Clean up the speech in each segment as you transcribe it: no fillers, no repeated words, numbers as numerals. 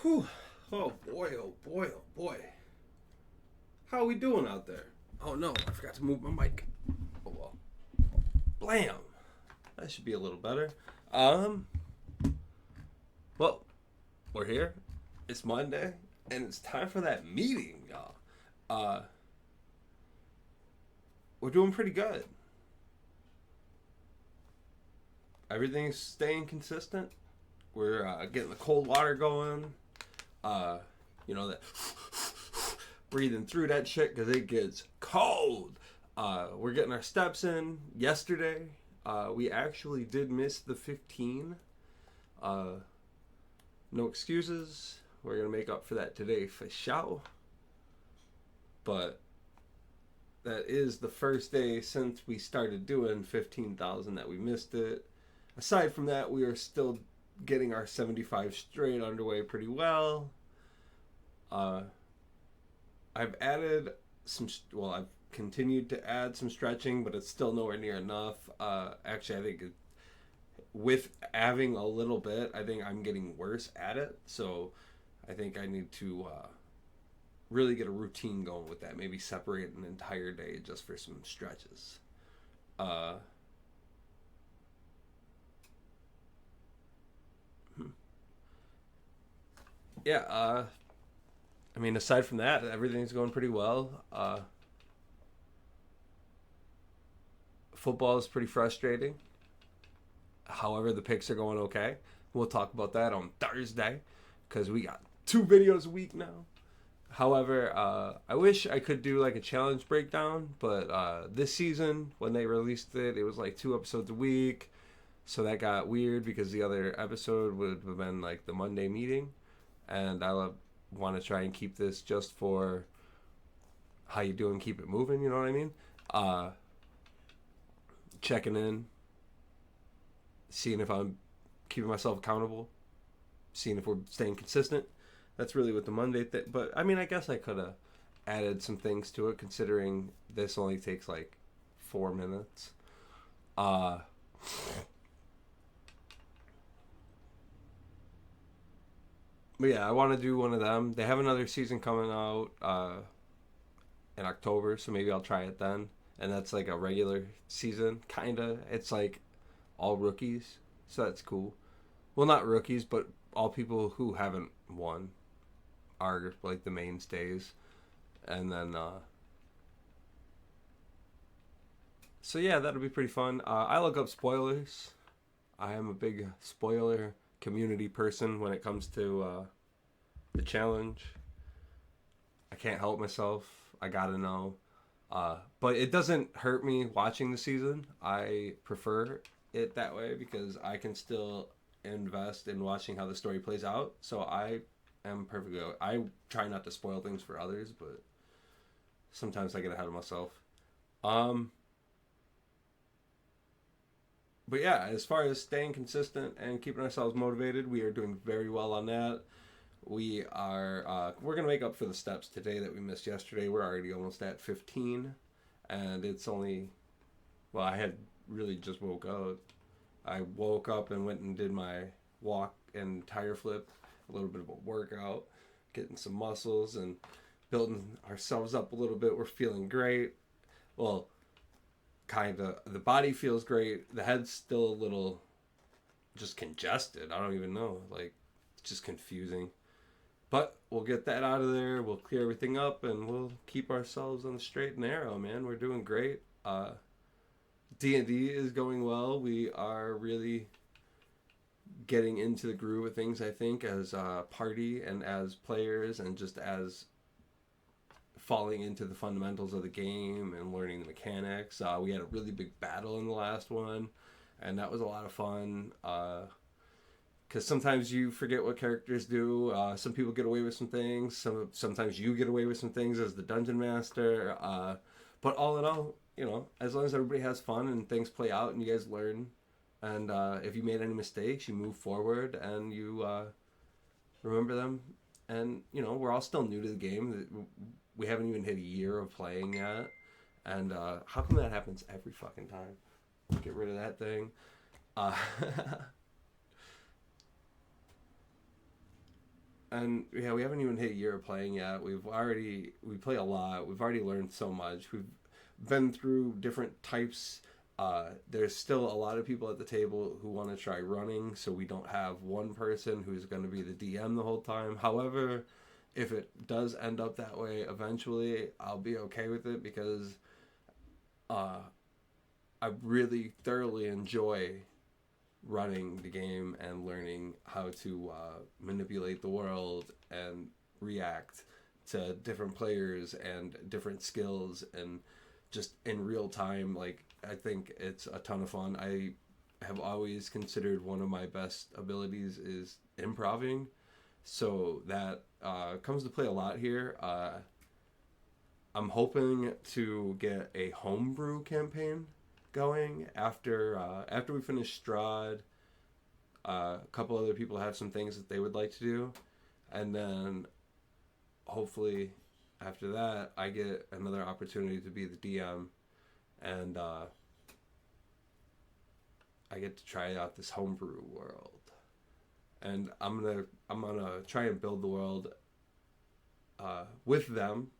Whew. Oh boy, oh boy, oh boy. How are we doing out there? Oh no, I forgot to move my mic. Oh well. Blam! That should be a little better. Um, well, we're here. It's Monday, and it's time for that meeting, y'all. Uh, we're doing pretty good. Everything's staying consistent. We're getting the cold water going. Uh, that breathing through that shit because it gets cold. We're getting our steps in yesterday. We actually did miss the 15. No excuses. We're going to make up for that today for sure. But that is the first day since we started doing 15,000 that we missed it. Aside from that, we are still getting our 75 straight underway pretty well. I've added I've continued to add some stretching, but it's still nowhere near enough. Actually, I think with having a little bit, I think I'm getting worse at it. So I think I need to really get a routine going with that. Maybe separate an entire day just for some stretches. Yeah, I mean, aside from that, everything's going pretty well. Football is pretty frustrating. However, the picks are going okay. We'll talk about that on Thursday because we got 2 videos a week now. However, I wish I could do like a challenge breakdown, but this season when they released it, it was like 2 episodes a week. So that got weird because the other episode would have been like the Monday meeting. And I want to try and keep this just for how you doing, keep it moving, you know what I mean? Checking in, seeing if I'm keeping myself accountable, seeing if we're staying consistent. That's really what the Monday thing. But I mean, I guess I could have added some things to it, considering this only takes like 4 minutes. But yeah, I want to do one of them. They have another season coming out in October, so maybe I'll try it then. And that's like a regular season, kinda. It's like all rookies, so that's cool. Well, not rookies, but all people who haven't won are like the mainstays. And then, so yeah, that'll be pretty fun. I look up spoilers. I am a big spoiler community person when it comes to the challenge. I can't help myself. I gotta know. But it doesn't hurt me watching the season. I prefer it that way because I can still invest in watching how the story plays out. So I am perfectly. I try not to spoil things for others, but sometimes I get ahead of myself. Um, but yeah, as far as staying consistent and keeping ourselves motivated, we are doing very well on that. We're gonna make up for the steps today that we missed yesterday. We're already almost at 15, and it's only, well, I had really just woke up. I woke up and went and did my walk and tire flip, a little bit of a workout, getting some muscles and building ourselves up a little bit. We're feeling great. Well, kind of. The body feels great. The head's still a little just congested. I don't even know. Like, it's just confusing. But we'll get that out of there. We'll clear everything up, and we'll keep ourselves on the straight and narrow, man. We're doing great. D&D is going well. We are really getting into the groove of things, I think, as a party and as players and just as falling into the fundamentals of the game and learning the mechanics. We had a really big battle in the last one, and that was a lot of fun. Because sometimes you forget what characters do. Some people get away with some things. Sometimes you get away with some things as the dungeon master. But all in all, as long as everybody has fun and things play out and you guys learn, and if you made any mistakes, you move forward and you remember them. And we're all still new to the game. We haven't even hit a year of playing yet. And how come that happens every fucking time? Get rid of that thing. And yeah, we haven't even hit a year of playing yet. We play a lot. We've already learned so much. We've been through different types. There's still a lot of people at the table who want to try running, so we don't have one person who's going to be the DM the whole time. However, if it does end up that way eventually, I'll be okay with it because uh, I really thoroughly enjoy running the game and learning how to manipulate the world and react to different players and different skills and just in real time. Like, I think it's a ton of fun. I have always considered one of my best abilities is improving, so that comes to play a lot here. I'm hoping to get a homebrew campaign going after we finish Strahd. A couple other people have some things that they would like to do, and then hopefully after that I get another opportunity to be the DM, and I get to try out this homebrew world, and I'm gonna try and build the world with them.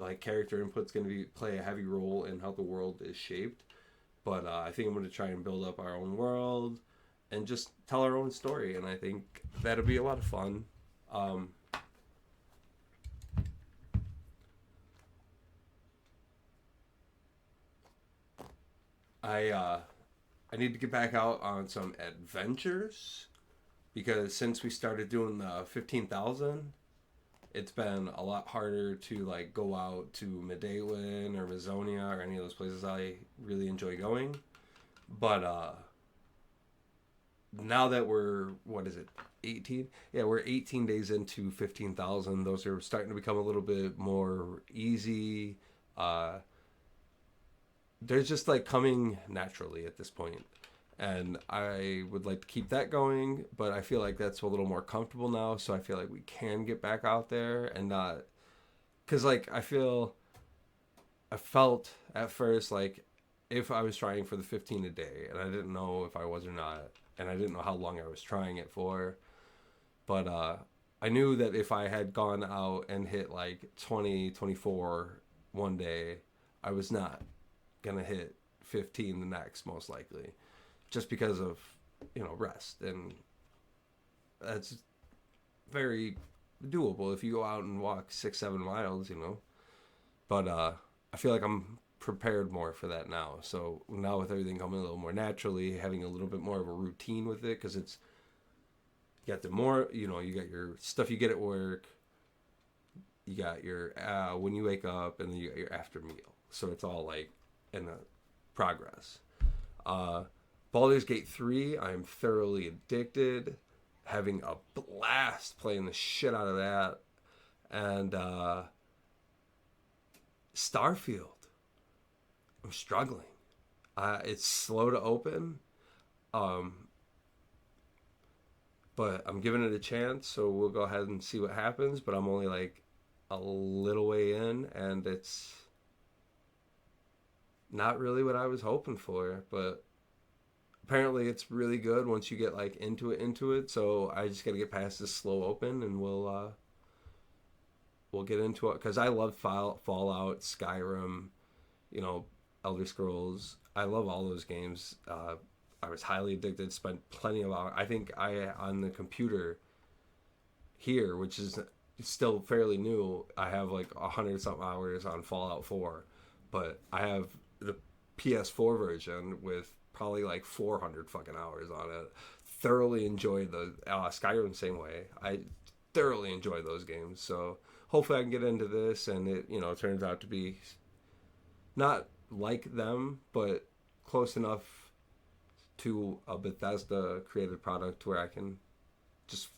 Like, character input's going to be play a heavy role in how the world is shaped, but I think I'm going to try and build up our own world and just tell our own story, and I think that'll be a lot of fun. um, I need to get back out on some adventures because since we started doing the 15,000, it's been a lot harder to like go out to Medellin or Mazonia or any of those places I really enjoy going. But now that we're, what is it, 18? Yeah, we're 18 days into 15,000. Those are starting to become a little bit more easy. Uh, they're just like coming naturally at this point. And I would like to keep that going, but I feel like that's a little more comfortable now. So I feel like we can get back out there and not, because like I felt at first like if I was trying for the 15 a day, and I didn't know if I was or not, and I didn't know how long I was trying it for, but I knew that if I had gone out and hit like 20, 24 one day, I was not gonna hit 15 the next, most likely, just because of, rest. And that's very doable if you go out and walk 6-7 miles. But I feel like I'm prepared more for that now. So now with everything coming a little more naturally, having a little bit more of a routine with it, because it's, you got the more, you got your stuff you get at work, you got your when you wake up, and then you got your after meal. So it's all like in a progress. Baldur's Gate 3, I'm thoroughly addicted, having a blast playing the shit out of that. And Starfield, I'm struggling. It's slow to open, um, but I'm giving it a chance, so we'll go ahead and see what happens. But I'm only like a little way in, and it's not really what I was hoping for, but apparently it's really good once you get like into it. So I just got to get past this slow open, and we'll get into it, because I love Fallout, Skyrim, Elder Scrolls. I love all those games. I was highly addicted, spent plenty of hours. I think on the computer here, which is still fairly new, I have like 100 something hours on Fallout 4, but I have the PS4 version with probably like 400 fucking hours on it. Thoroughly enjoyed the Skyrim same way. I thoroughly enjoy those games. So hopefully I can get into this, and it turns out to be not like them, but close enough to a Bethesda created product where I can just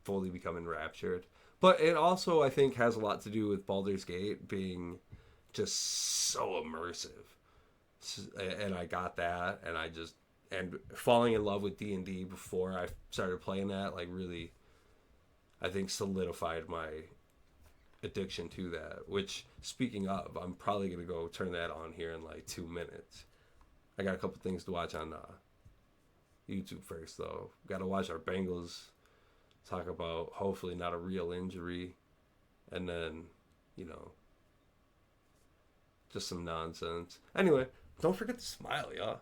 fully become enraptured. But it also, I think, has a lot to do with Baldur's Gate being just so immersive. And I got that, and falling in love with D&D before I started playing that, like, really, I think, solidified my addiction to that. Which, speaking of, I'm probably going to go turn that on here in like 2 minutes. I got a couple things to watch on YouTube first, though. Got to watch our Bengals talk about hopefully not a real injury, and then, you know, just some nonsense. Anyway, don't forget to smile, y'all.